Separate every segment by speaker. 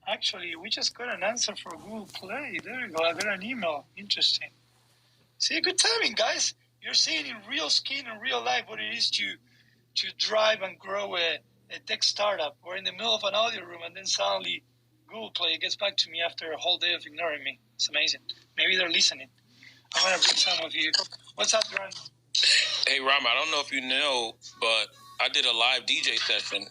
Speaker 1: Actually, we just got an answer for Google Play. There you go. I got an email. Interesting. See, good timing, guys. You're seeing in real skin and real life what it is to drive and grow a tech startup. We're in the middle of an audio room, and then suddenly Google Play gets back to me after a whole day of ignoring me. It's amazing. Maybe they're listening. I'm going to bring some of you. What's up, Duran?
Speaker 2: Hey, Rama, I don't know if you know, but I did a live DJ session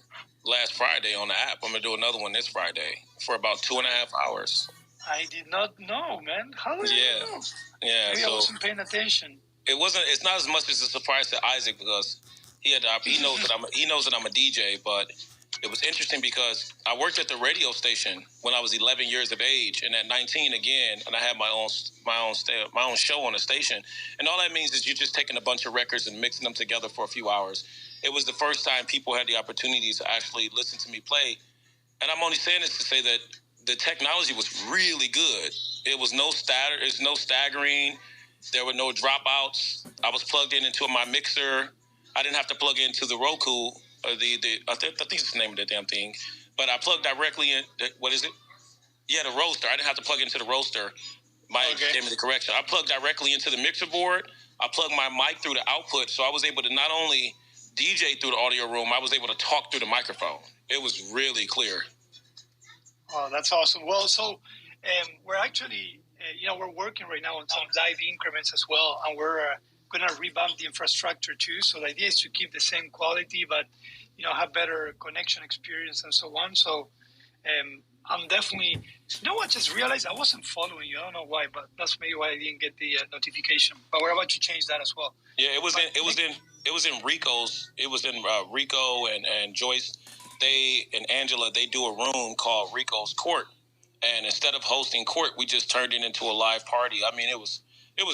Speaker 2: last Friday on the app. I'm going to do another one this Friday for about 2.5 hours.
Speaker 1: I did not know, man. How did you know?
Speaker 2: Yeah.
Speaker 1: Maybe I wasn't paying attention.
Speaker 2: It's not as much as a surprise to Isaac because he knows that I'm a DJ, but it was interesting because I worked at the radio station when I was 11 years of age, and at 19 again, and I had my own show on the station. And all that means is you're just taking a bunch of records and mixing them together for a few hours. It was the first time people had the opportunity to actually listen to me play. And I'm only saying this to say that the technology was really good. It was no staggering. There were no dropouts. I was plugged into my mixer. I didn't have to plug into the Roku. I think it's the name of the damn thing. But I plugged directly in. What is it? Yeah, the roaster. I didn't have to plug into the roaster. Mike gave me the correction. I plugged directly into the mixer board. I plugged my mic through the output, so I was able to not only DJ through the audio room, I was able to talk through the microphone. It was really clear.
Speaker 1: Oh, that's awesome. Well, so we're actually, we're working right now on some live increments as well, and we're going to revamp the infrastructure too. So the idea is to keep the same quality, but have better connection experience and so on. So I'm definitely, just realized I wasn't following you. I don't know why, but that's maybe why I didn't get the notification. But we're about to change that as well. Yeah, it was in Rico's. It was in Rico and Joyce. They and Angela, they do a room called Rico's Court, and instead of hosting court, we just turned it into a live party. I mean, it was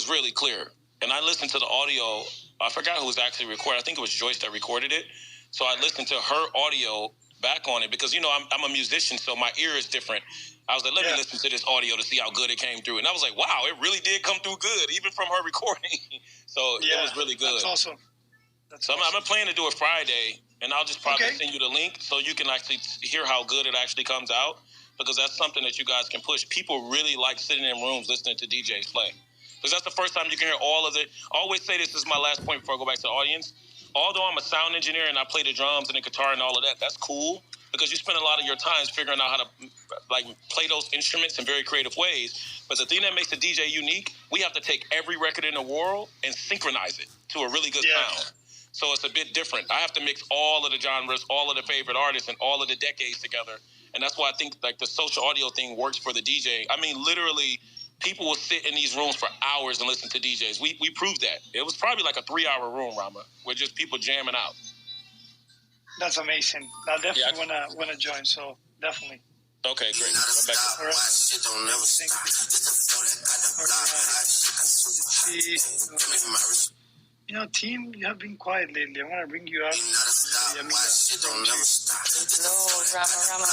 Speaker 1: really clear. And I listened to the audio. I forgot who was actually recording. I think it was Joyce that recorded it. So I listened to her audio back on it because I'm a musician, so my ear is different. I was like, let me listen to this audio to see how good it came through, and I was like, wow, it really did come through good, even from her recording. So it was really good. That's awesome. I'm planning to do it Friday, and I'll just probably send you the link so you can actually hear how good it actually comes out, because that's something that you guys can push. People really like sitting in rooms listening to DJs play, because that's the first time you can hear all of it. I always say this is my last point before I go back to the audience. Although I'm a sound engineer and I play the drums and the guitar and all of that, that's cool, because you spend a lot of your time figuring out how to play those instruments in very creative ways. But the thing that makes the DJ unique, we have to take every record in the world and synchronize it to a really good sound. So it's a bit different. I have to mix all of the genres, all of the favorite artists, and all of the decades together. And that's why I think the social audio thing works for the DJ. I mean, literally, people will sit in these rooms for hours and listen to DJs. We proved that. It was probably like a 3-hour room, Rama, with just people jamming out. That's amazing. I definitely wanna join. So definitely. Okay, great. I'm back. All right. Team, you have been quiet lately. I want to bring you up.
Speaker 3: Hello, Rama.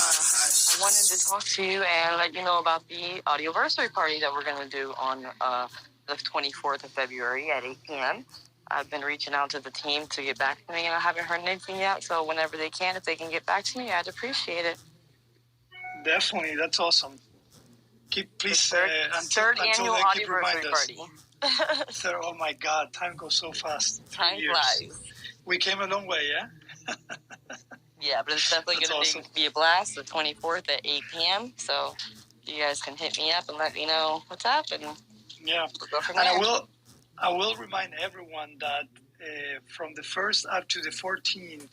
Speaker 3: I wanted to talk to you and let you know about the audioversary party that we're going to do on the 24th of February at 8 p.m. I've been reaching out to the team to get back to me, and I haven't heard anything yet. So whenever they can, if they can get back to me, I'd appreciate it.
Speaker 1: Definitely. That's awesome. Please,
Speaker 3: third annual audioversary party.
Speaker 1: Oh my God, time goes so fast.
Speaker 3: Time flies.
Speaker 1: We came a long way, yeah?
Speaker 3: Yeah, but it's definitely going to be a blast, the 24th at 8 p.m. So you guys can hit me up and let me know what's up, and we'll go from there.
Speaker 1: I will remind everyone that from the 1st up to the 14th,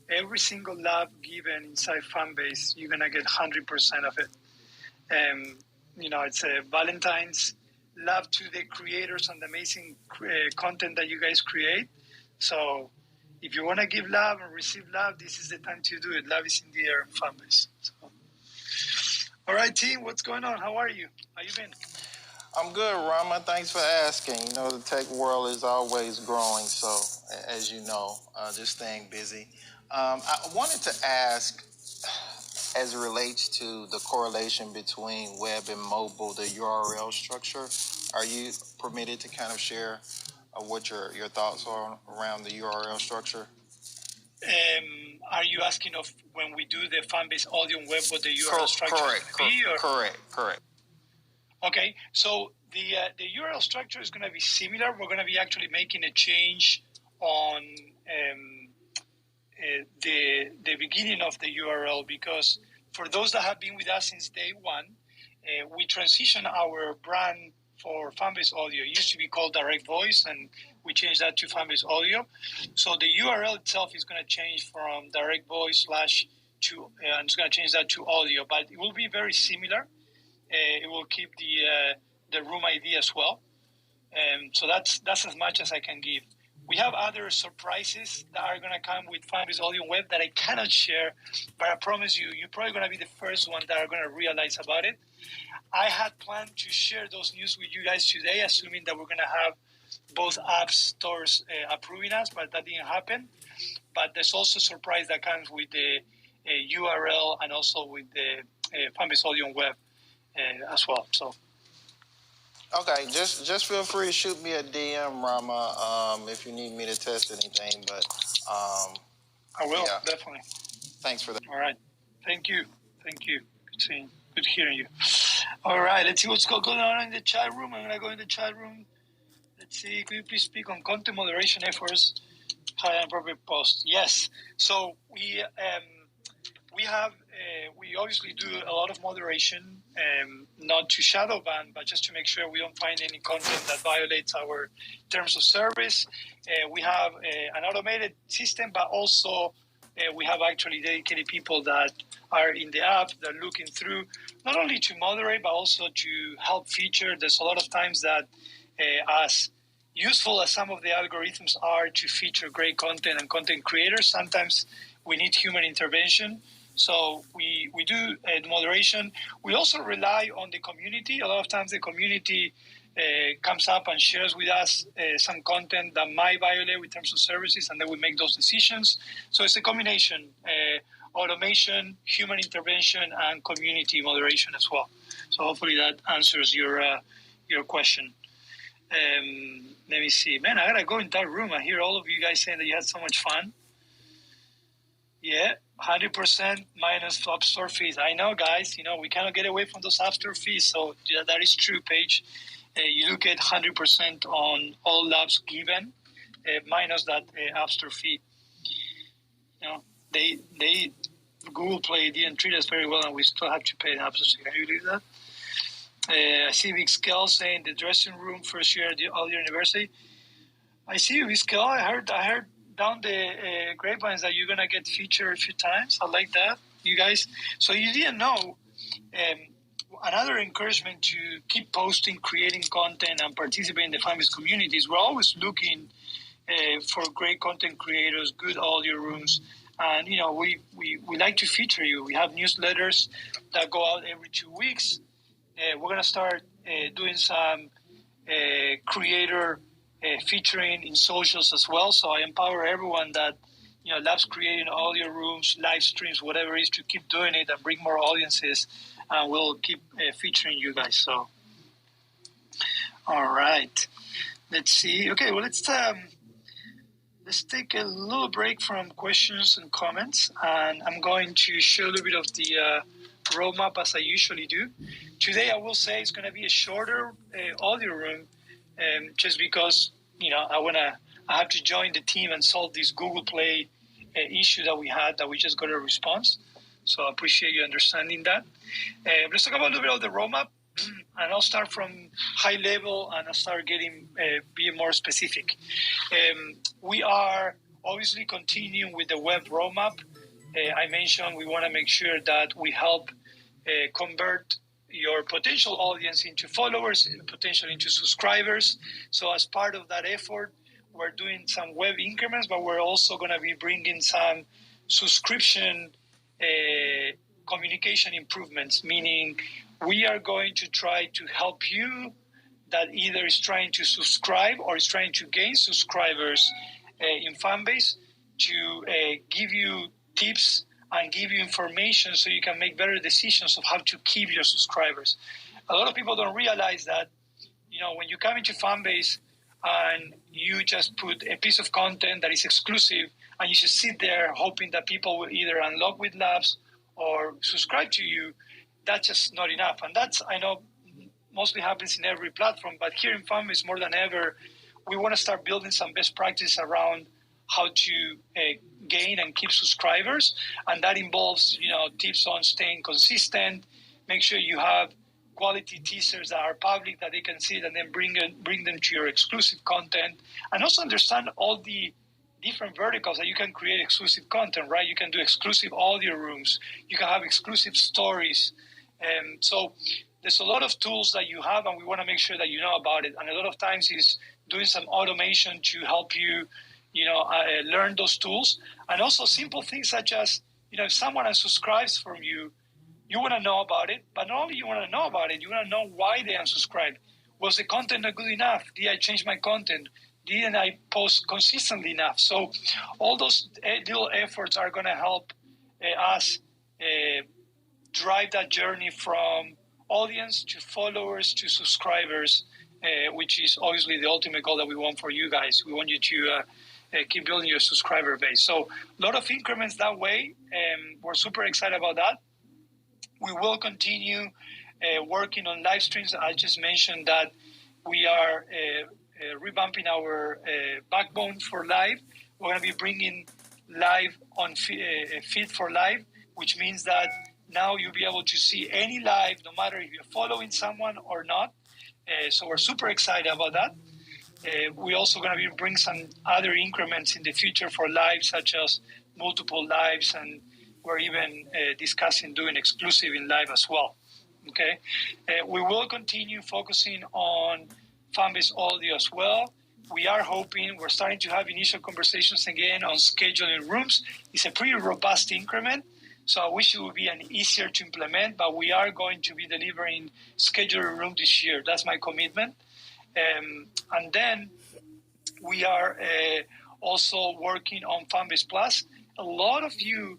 Speaker 1: every single lab given inside Fanbase, you're going to get 100% of it. It's a Valentine's love to the creators and the amazing content that you guys create. So if you want to give love and receive love, this is the time to do it. Love is in the air, Fanbase. So. All right, team, what's going on? How are you? How you been?
Speaker 4: I'm good, Rama. Thanks for asking. The tech world is always growing, so as you know, just staying busy. I wanted to ask, as it relates to the correlation between web and mobile, the URL structure, are you permitted to kind of share what your thoughts are around the URL structure?
Speaker 1: are you asking of when we do the Fanbase audio and web what the URL structure is going to be?
Speaker 4: Correct.
Speaker 1: Okay, so the URL structure is going to be similar. We're going to be actually making a change on the beginning of the URL, because for those that have been with us since day one, we transitioned our brand for Fanbase Audio. It used to be called Direct Voice, and we changed that to Fanbase Audio. So the URL itself is going to change from Direct Voice to, and it's going to change that to Audio, but it will be very similar. It will keep the room ID as well. So that's as much as I can give. We have other surprises that are going to come with Fanbase Audio Web that I cannot share, but I promise you, you're probably going to be the first one that are going to realize about it. I had planned to share those news with you guys today, assuming that we're going to have both app stores approving us, but that didn't happen. But there's also a surprise that comes with the URL and also with the Fanbase Audio Web as well. So.
Speaker 4: Okay, just feel free to shoot me a DM, Rama, if you need me to test anything. But
Speaker 1: I will, definitely.
Speaker 4: Thanks for that.
Speaker 1: All right. Thank you. Good hearing you. All right, let's see what's going on in the chat room. I'm going to go in the chat room. Let's see. Could you please speak on content moderation efforts? High and appropriate post. Yes. So we obviously do a lot of moderation, not to shadow ban, but just to make sure we don't find any content that violates our terms of service. We have an automated system, but also we have actually dedicated people that are in the app that are looking through, not only to moderate, but also to help feature. There's a lot of times that as useful as some of the algorithms are to feature great content and content creators, sometimes we need human intervention. So we do moderation. We also rely on the community. A lot of times the community comes up and shares with us some content that might violate with terms of services, and then we make those decisions. So it's a combination, automation, human intervention, and community moderation as well. So hopefully that answers your question. Let me see. Man, I got to go in that room. I hear all of you guys saying that you had so much fun. Yeah, 100% minus App Store fees. I know, guys. We cannot get away from those App Store fees. So yeah, that is true, Paige. You do get 100% on all labs given, minus that App Store fee. They Google Play didn't treat us very well, and we still have to pay the App Store. Can you believe that? I see Vic Scale saying the dressing room first year at the Audio University. I see you, Vic Scale. I heard down the grapevines that you're going to get featured a few times. I like that, you guys. So you didn't know. Another encouragement to keep posting, creating content, and participating in the Fanbase communities. We're always looking for great content creators, good audio rooms. And, we like to feature you. We have newsletters that go out every 2 weeks. We're going to start doing some creator featuring in socials as well. So I empower everyone that loves creating audio rooms, live streams, whatever it is, to keep doing it and bring more audiences, and we'll keep featuring you guys. So, all right, let's see. Okay, well, let's take a little break from questions and comments, and I'm going to share a little bit of the roadmap as I usually do. Today, I will say it's going to be a shorter audio room, just because I have to join the team and solve this Google Play issue that we had, that we just got a response. So I appreciate you understanding that. Let's talk about a little bit of the roadmap, and I'll start from high level and I'll start being more specific. We are obviously continuing with the web roadmap. I mentioned we want to make sure that we help convert your potential audience into followers, potentially into subscribers. So as part of that effort, we're doing some web increments, but we're also going to be bringing some subscription communication improvements, meaning we are going to try to help you that either is trying to subscribe or is trying to gain subscribers in Fanbase, to give you tips and give you information so you can make better decisions of how to keep your subscribers. A lot of people don't realize that, when you come into Fanbase and you just put a piece of content that is exclusive and you should sit there hoping that people will either unlock with labs or subscribe to you. That's just not enough. And that's, I know, mostly happens in every platform, but here in Fanbase more than ever, we want to start building some best practice around how to gain and keep subscribers, and that involves, tips on staying consistent. Make sure you have quality teasers that are public that they can see it, and then bring them to your exclusive content, and also understand all the different verticals that you can create exclusive content, right? You can do exclusive audio rooms, you can have exclusive stories, so there's a lot of tools that you have, and we want to make sure that you know about it. And a lot of times is doing some automation to help you, learn those tools. And also simple things such as, if someone unsubscribes from you, you want to know about it. But not only you want to know about it, you want to know why they unsubscribed. Was the content not good enough? Did I change my content? Didn't I post consistently enough? So all those little efforts are going to help us drive that journey from audience to followers to subscribers, which is obviously the ultimate goal that we want for you guys. We want you to keep building your subscriber base. So a lot of increments that way. We're super excited about that. We will continue working on live streams. I just mentioned that we are revamping our backbone for live. We're going to be bringing live on feed for live, which means that now you'll be able to see any live, no matter if you're following someone or not. So we're super excited about that. We're also going to be bring some other increments in the future for live, such as multiple lives, and we're even discussing doing exclusive in live as well. Okay, we will continue focusing on Fanbase audio as well. We are hoping, we're starting to have initial conversations again on scheduling rooms. It's a pretty robust increment, so I wish it would be an easier to implement, but we are going to be delivering scheduling room this year. That's my commitment. And then we are also working on Fanbase Plus. A lot of you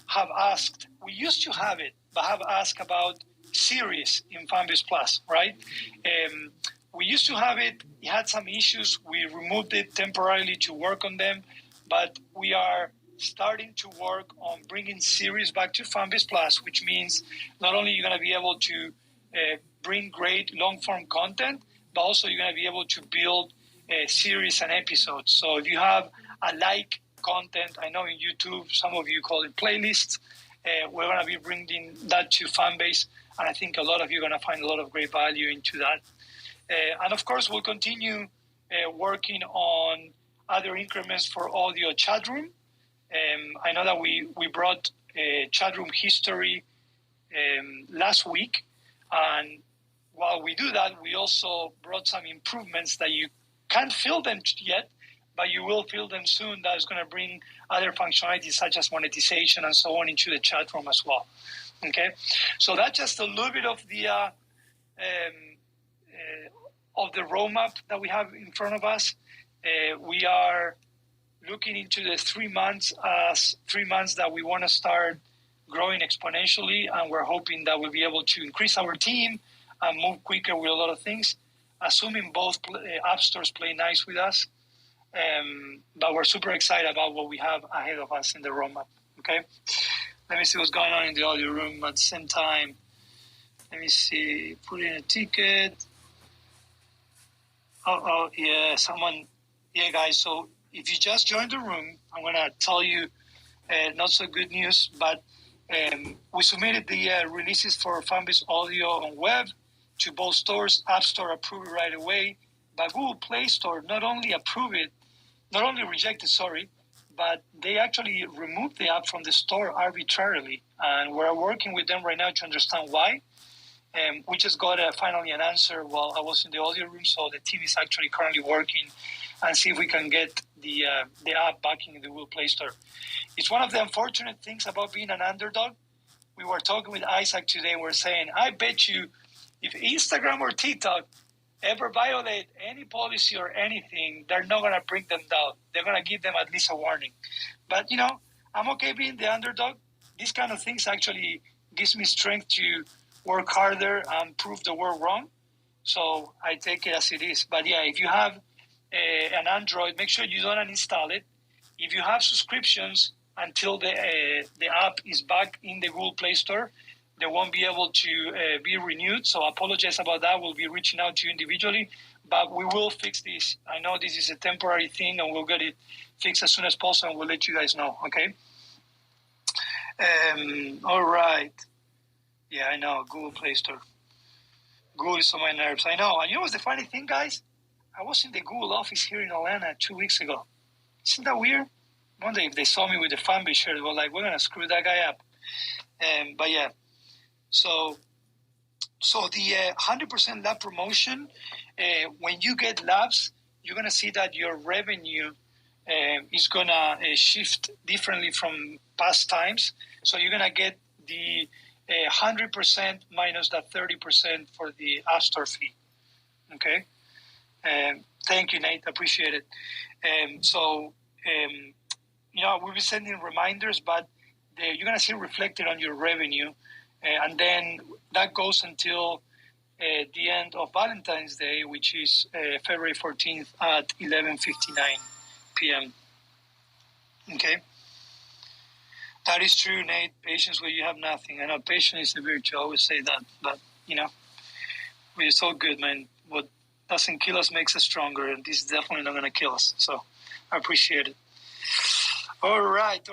Speaker 1: have asked, we used to have it, but have asked about series in Fanbase Plus, right? We used to have it. It had some issues. We removed it temporarily to work on them, but we are starting to work on bringing series back to Fanbase Plus, which means not only you're going to be able to bring great long-form content, but also you're going to be able to build series and episodes. So if you have a like content, I know in YouTube, some of you call it playlists, we're going to be bringing that to Fanbase, and I think a lot of you are going to find a lot of great value into that. And of course, we'll continue working on other increments for audio chat room. I know that we brought chat room history last week, and while we do that, we also brought some improvements that you can't feel them yet, but you will feel them soon. That is going to bring other functionalities such as monetization and so on into the chat room as well. Okay, so that's just a little bit of the roadmap that we have in front of us. We are looking into the 3 months as 3 months that we want to start growing exponentially, and we're hoping that we'll be able to increase our team and move quicker with a lot of things, assuming both app stores play nice with us. But we're super excited about what we have ahead of us in the roadmap. Okay, let me see what's going on in the audio room at the same time. Let me see, put in a ticket. Yeah, yeah, guys, so if you just joined the room, I'm going to tell you not so good news, but we submitted the releases for Fanbase Audio on web to both stores. App Store approved it right away, but Google Play Store not only rejected, but they actually removed the app from the store arbitrarily, and we're working with them right now to understand why. We just got finally an answer while I was in the audio room, so the team is actually currently working and see if we can get the app back in the Google Play Store. It's one of the unfortunate things about being an underdog. We were talking with Isaac today. We're saying, I bet you if Instagram or TikTok ever violate any policy or anything, they're not going to bring them down. They're going to give them at least a warning. But, I'm okay being the underdog. These kind of things actually gives me strength to work harder and prove the world wrong. So I take it as it is. But yeah, if you have an Android, make sure you don't uninstall it. if you have subscriptions until the app is back in the Google Play Store, they won't be able to be renewed. So I apologize about that. We'll be reaching out to you individually, but we will fix this. I know this is a temporary thing, and we'll get it fixed as soon as possible, and we'll let you guys know, okay? All right. Yeah, I know, Google Play Store. Google is on my nerves. I know. And you know what's the funny thing, guys? I was in the Google office here in Atlanta 2 weeks ago. Isn't that weird? I wonder if they saw me with the Fanbase shirt, they were like, we're going to screw that guy up. But yeah. So the 100% lab promotion, when you get labs, you're going to see that your revenue is going to shift differently from past times. So you're going to get the 100% minus that 30% for the App Store fee. Okay? Thank you, Nate. Appreciate it. We'll be sending reminders, but you're going to see it reflected on your revenue. And then that goes until the end of Valentine's Day, which is February 14th at 11:59 p.m. Okay? That is true, Nate. Patience where you have nothing. I know patience is a virtue. I always say that. But, we're so good, man. What doesn't kill us makes us stronger, and this is definitely not going to kill us. So I appreciate it. All right.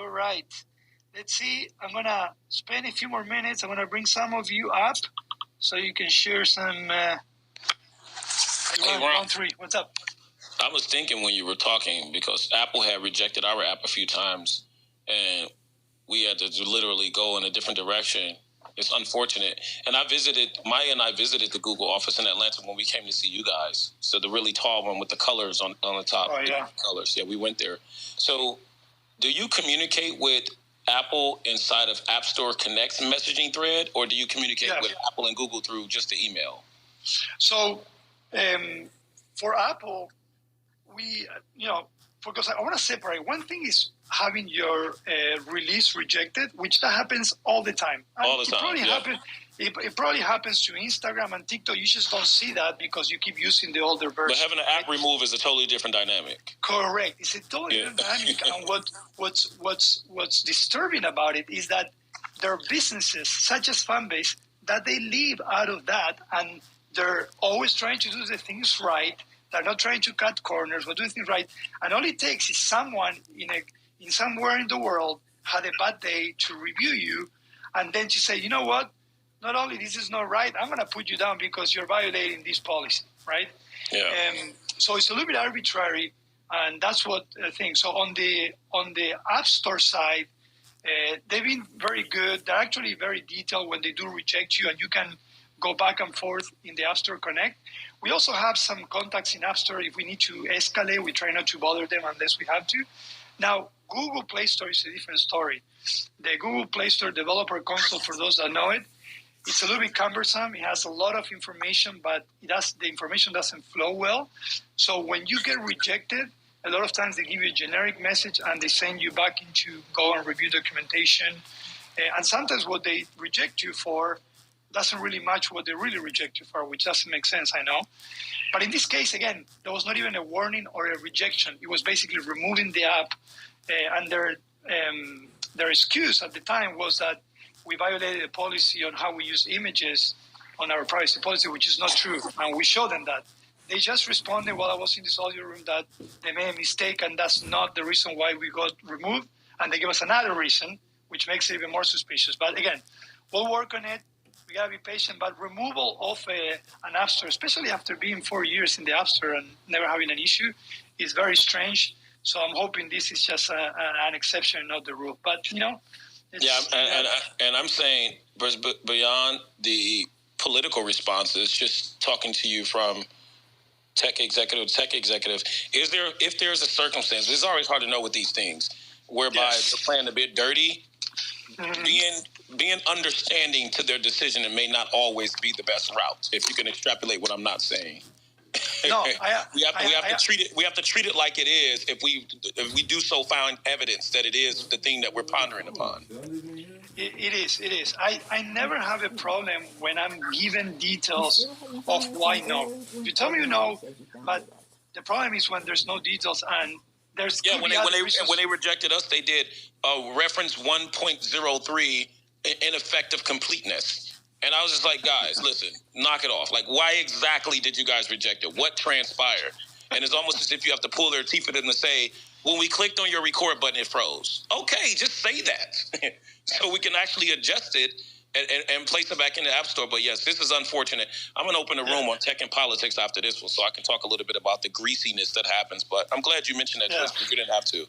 Speaker 1: Let's see. I'm going to spend a few more minutes. I'm going to bring some of you up so you can share some. Round 3. What's up?
Speaker 2: I was thinking when you were talking, because Apple had rejected our app a few times, and we had to literally go in a different direction. It's unfortunate. And Maya and I visited the Google office in Atlanta when we came to see you guys. So the really tall one with the colors on the top.
Speaker 1: Oh, yeah.
Speaker 2: Colors. Yeah, we went there. So do you communicate with Apple inside of App Store Connect's messaging thread, or do you communicate with Apple and Google through just the email?
Speaker 1: So for Apple, we, because I want to separate. One thing is having your release rejected, which that happens all the time. It probably happens to Instagram and TikTok. You just don't see that because you keep using the older version.
Speaker 2: But having an app remove is a totally different dynamic.
Speaker 1: Correct. It's a totally different dynamic. And what's disturbing about it is that there are businesses such as Fanbase that they live out of that, and they're always trying to do the things right. They're not trying to cut corners, but doing things right. And all it takes is someone in somewhere in the world had a bad day to review you, and then to say, you know what? Not only this is not right, I'm going to put you down because you're violating this policy, right?
Speaker 2: Yeah.
Speaker 1: So it's a little bit arbitrary, and that's what I think. So on the App Store side, they've been very good. They're actually very detailed when they do reject you, and you can go back and forth in the App Store Connect. We also have some contacts in App Store. If we need to escalate, we try not to bother them unless we have to. Now, Google Play Store is a different story. The Google Play Store Developer Console, for those that know it, it's a little bit cumbersome. It has a lot of information, but the information doesn't flow well. So when you get rejected, a lot of times they give you a generic message and they send you back in to go and review documentation. And sometimes what they reject you for doesn't really match what they really reject you for, which doesn't make sense, I know. But in this case, again, there was not even a warning or a rejection. It was basically removing the app. And their excuse at the time was that we violated a policy on how we use images on our privacy policy, which is not true. And we showed them that. They just responded while I was in this audio room that they made a mistake, and that's not the reason why we got removed. And they gave us another reason, which makes it even more suspicious. But again, we'll work on it. We got to be patient. But removal of an App Store, especially after being 4 years in the App Store and never having an issue, is very strange. So I'm hoping this is just an exception, not the rule. But,
Speaker 2: and I'm saying, beyond the political responses, just talking to you from tech executive, if there's a circumstance, it's always hard to know with these things, whereby they're playing a bit dirty, being understanding to their decision, and may not always be the best route, if you can extrapolate what I'm not saying.
Speaker 1: No,
Speaker 2: we have to treat it. We have to treat it like it is. If we do so, find evidence that it is the thing that we're pondering upon.
Speaker 1: It is. I never have a problem when I'm given details of why no. You tell me you know, but the problem is when there's no details and There's
Speaker 2: when they rejected us, they did reference 1.03 ineffective completeness. And I was just like, guys, listen, knock it off. Like, why exactly did you guys reject it? What transpired? And it's almost as if you have to pull their teeth at them to say, when we clicked on your record button, it froze. Okay, just say that so we can actually adjust it and place it back in the App Store. But yes, this is unfortunate. I'm going to open a room on tech and politics after this one so I can talk a little bit about the greasiness that happens. But I'm glad you mentioned that, because you didn't have to.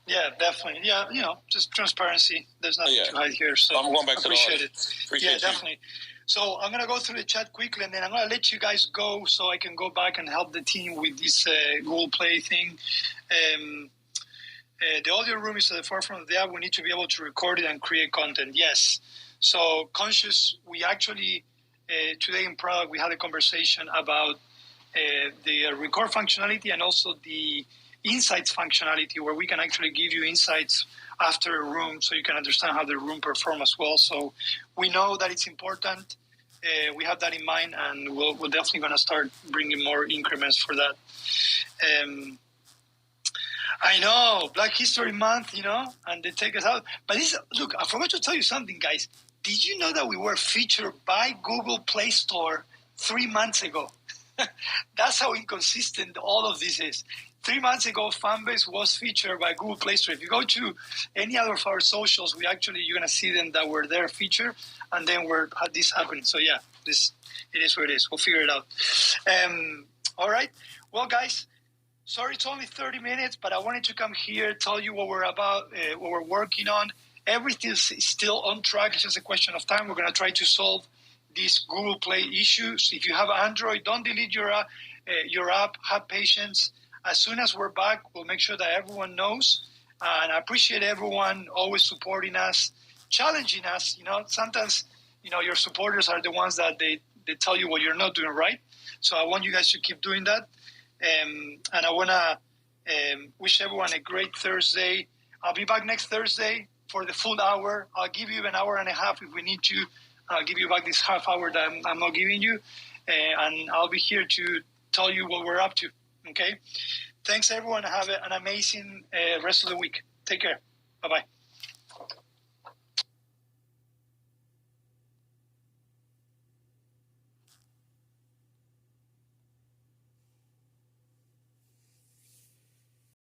Speaker 1: Yeah, definitely. Yeah, just transparency. There's nothing to hide here. So
Speaker 2: I'm going back to the
Speaker 1: appreciate it.
Speaker 2: Appreciate you.
Speaker 1: Definitely. So I'm going to go through the chat quickly, and then I'm going to let you guys go so I can go back and help the team with this Google Play thing. The audio room is at the forefront of the app. We need to be able to record it and create content. Yes. So Conscious, we actually, today in product, we had a conversation about the record functionality and also the insights functionality, where we can actually give you insights after a room so you can understand how the room performs as well. So we know that it's important. We have that in mind, and we're definitely going to start bringing more increments for that. I know, Black History Month, and they take us out. But look, I forgot to tell you something, guys. Did you know that we were featured by Google Play Store 3 months ago? That's how inconsistent all of this is. 3 months ago, Fanbase was featured by Google Play Store. If you go to any other of our socials, you're going to see them that were there featured, and then had this happening. So yeah, it is what it is. We'll figure it out. All right. Well, guys, sorry it's only 30 minutes, but I wanted to come here, tell you what we're about, what we're working on. Everything is still on track. It's just a question of time. We're going to try to solve these Google Play issues. If you have Android, don't delete your app. Have patience. As soon as we're back, we'll make sure that everyone knows. And I appreciate everyone always supporting us, challenging us. Sometimes, your supporters are the ones that they tell you what you're not doing right. So I want you guys to keep doing that. And I want to wish everyone a great Thursday. I'll be back next Thursday for the full hour. I'll give you an hour and a half if we need to. I'll give you back this half hour that I'm not giving you. And I'll be here to tell you what we're up to. Okay? Thanks, everyone. Have an amazing rest of the week. Take care. Bye-bye.